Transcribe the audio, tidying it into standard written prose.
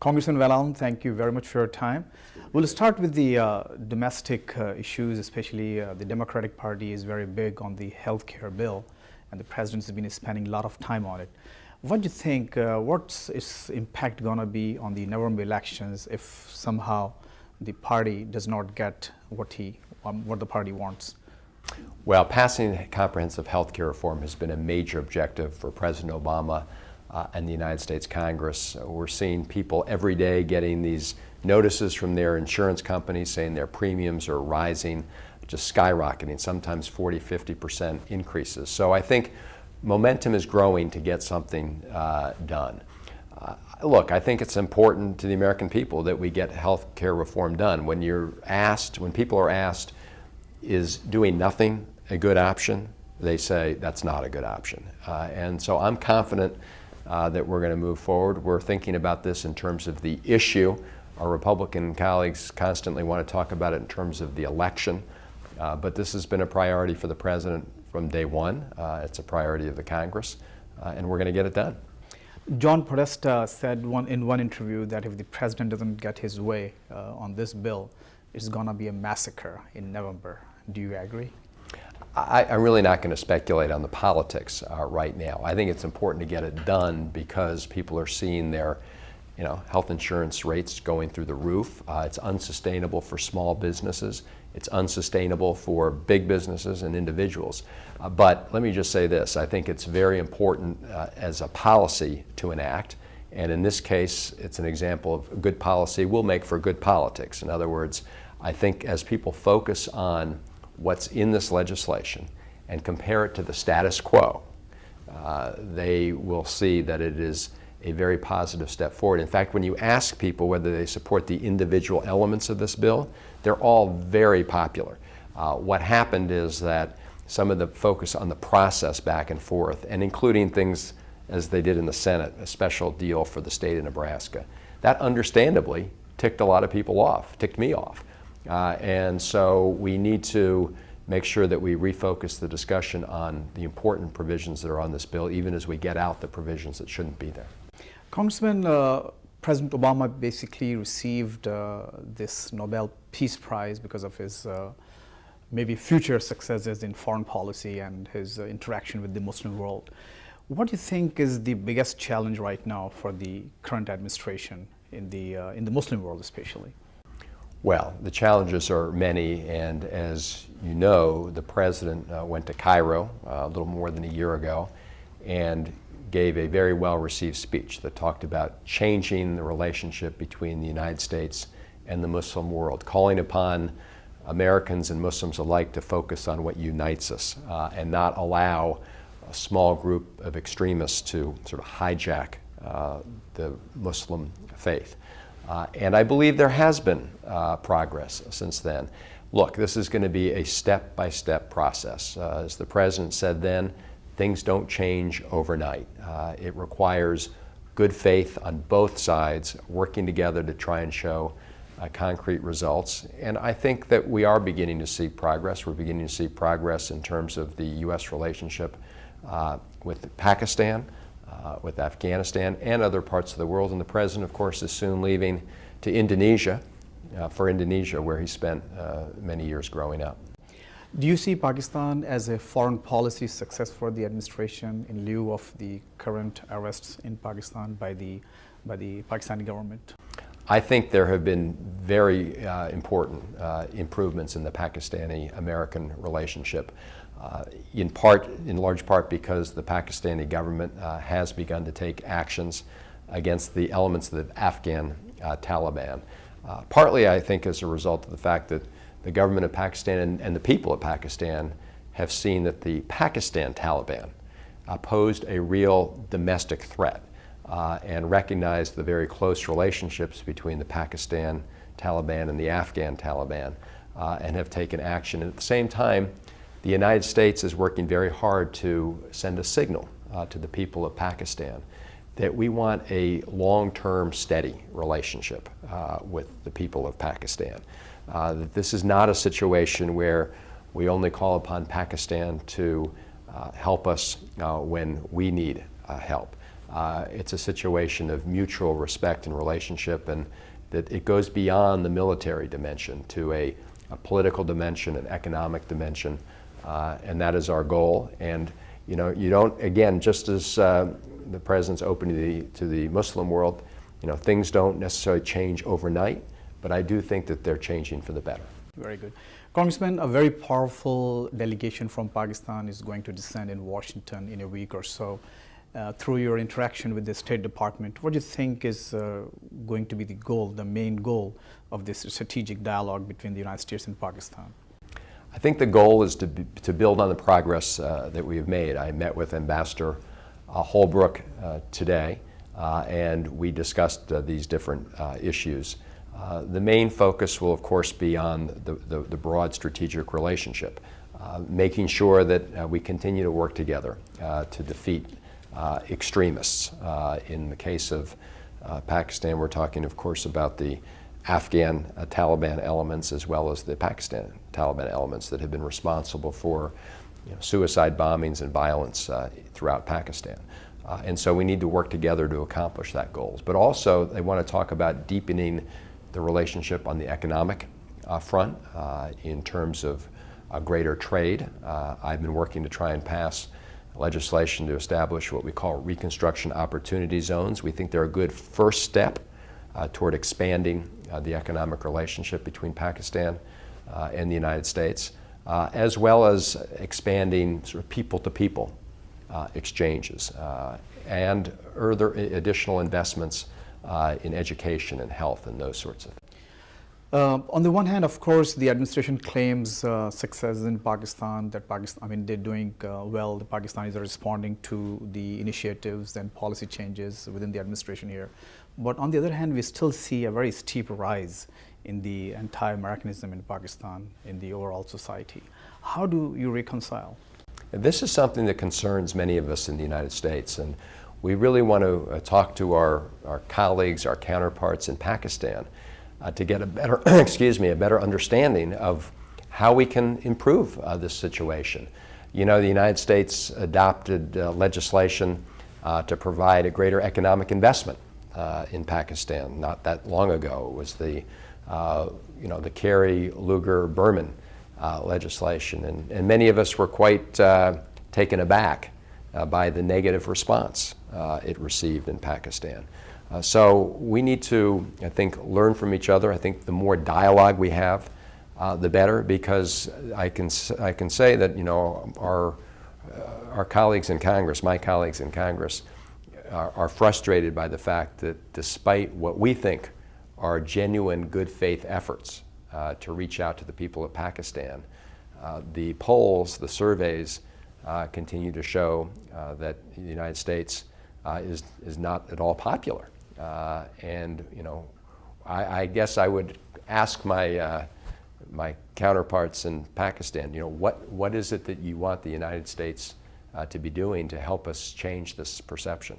Congressman Vallaln, thank you very much for your time. We'll start with the domestic issues, especially the Democratic Party is very big on the health care bill, and the president has been spending a lot of time on it. What do you think, what's its impact going to be on the November elections if somehow the party does not get what the party wants? Well, passing comprehensive health care reform has been a major objective for President Obama and the United States Congress. We're seeing people every day getting these notices from their insurance companies saying their premiums are rising, just skyrocketing, sometimes 40–50% increases. So I think momentum is growing to get something done. Look, I think it's important to the American people that we get health care reform done. When people are asked, is doing nothing a good option? They say that's not a good option. And so I'm confident that we're going to move forward. We're thinking about this in terms of the issue. Our Republican colleagues constantly want to talk about it in terms of the election. But this has been a priority for the president from day one. It's a priority of the Congress, and we're going to get it done. John Podesta said in one interview that if the president doesn't get his way on this bill, it's going to be a massacre in November. Do you agree? I'm really not going to speculate on the politics right now. I think it's important to get it done because people are seeing their health insurance rates going through the roof. It's unsustainable for small businesses. It's unsustainable for big businesses and individuals. But let me just say this. I think it's very important as a policy to enact. And in this case, it's an example of good policy will make for good politics. In other words, I think as people focus on what's in this legislation and compare it to the status quo, they will see that it is a very positive step forward. In fact, when you ask people whether they support the individual elements of this bill, they're all very popular. What happened is that some of the focus on the process back and forth, and including things as they did in the Senate, a special deal for the state of Nebraska, that understandably ticked a lot of people off, ticked me off. And so we need to make sure that we refocus the discussion on the important provisions that are on this bill, even as we get out the provisions that shouldn't be there. Congressman, President Obama basically received this Nobel Peace Prize because of his maybe future successes in foreign policy and his interaction with the Muslim world. What do you think is the biggest challenge right now for the current administration in the Muslim world especially? Well, the challenges are many, and as you know, the president went to Cairo a little more than a year ago and gave a very well-received speech that talked about changing the relationship between the United States and the Muslim world, calling upon Americans and Muslims alike to focus on what unites us and not allow a small group of extremists to sort of hijack the Muslim faith. And I believe there has been progress since then. Look, this is going to be a step-by-step process. As the president said then, things don't change overnight. It requires good faith on both sides, working together to try and show concrete results. And I think that we are beginning to see progress. We're beginning to see progress in terms of the U.S. relationship with Pakistan, with Afghanistan, and other parts of the world. And the president, of course, is soon leaving to Indonesia, for Indonesia, where he spent many years growing up. Do you see Pakistan as a foreign policy success for the administration in lieu of the current arrests in Pakistan by the Pakistani government? I think there have been very important improvements in the Pakistani-American relationship, in large part because the Pakistani government has begun to take actions against the elements of the Afghan Taliban. Partly, I think, as a result of the fact that the government of Pakistan and the people of Pakistan have seen that the Pakistan Taliban posed a real domestic threat and recognized the very close relationships between the Pakistan Taliban and the Afghan Taliban and have taken action. And at the same time, the United States is working very hard to send a signal to the people of Pakistan that we want a long-term, steady relationship with the people of Pakistan. That this is not a situation where we only call upon Pakistan to help us when we need help. It's a situation of mutual respect and relationship, and that it goes beyond the military dimension to a political dimension, an economic dimension, and that is our goal. And you know, you don't, again, just as the president's open to the Muslim world, you know, things don't necessarily change overnight, but I do think that they're changing for the better. Very good. Congressman, a very powerful delegation from Pakistan is going to descend in Washington in a week or so. Through your interaction with the State Department, what do you think is going to be the goal, the main goal of this strategic dialogue between the United States and Pakistan? I think the goal is to build on the progress that we have made. I met with Ambassador Holbrooke today, and we discussed these different issues. The main focus will, of course, be on the broad strategic relationship, making sure that we continue to work together to defeat extremists. In the case of Pakistan, we're talking, of course, about the Afghan Taliban elements as well as the Pakistan Taliban elements that have been responsible for suicide bombings and violence throughout Pakistan. And so we need to work together to accomplish that goal. But also, they want to talk about deepening the relationship on the economic front in terms of greater trade. I've been working to try and pass legislation to establish what we call Reconstruction Opportunity Zones. We think they're a good first step toward expanding the economic relationship between Pakistan and the United States, as well as expanding sort of people-to-people exchanges and other additional investments in education and health and those sorts of things. On the one hand, of course, the administration claims success in Pakistan, that they're doing well. The Pakistanis are responding to the initiatives and policy changes within the administration here. But on the other hand, we still see a very steep rise in the anti-Americanism in Pakistan, in the overall society. How do you reconcile? This is something that concerns many of us in the United States, and we really want to talk to our colleagues, our counterparts in Pakistan, to get a better, a better understanding of how we can improve this situation. You know, the United States adopted legislation to provide a greater economic investment in Pakistan not that long ago. It was the Kerry-Lugar-Berman legislation, and many of us were quite taken aback by the negative response it received in Pakistan. So we need to, I think, learn from each other. I think the more dialogue we have, the better, because I can say that, you know, our colleagues in Congress, my colleagues in Congress, are frustrated by the fact that despite what we think are genuine good faith efforts to reach out to the people of Pakistan, the polls, the surveys continue to show that the United States is not at all popular. And you know, I guess I would ask my my counterparts in Pakistan, you know, what is it that you want the United States to be doing to help us change this perception?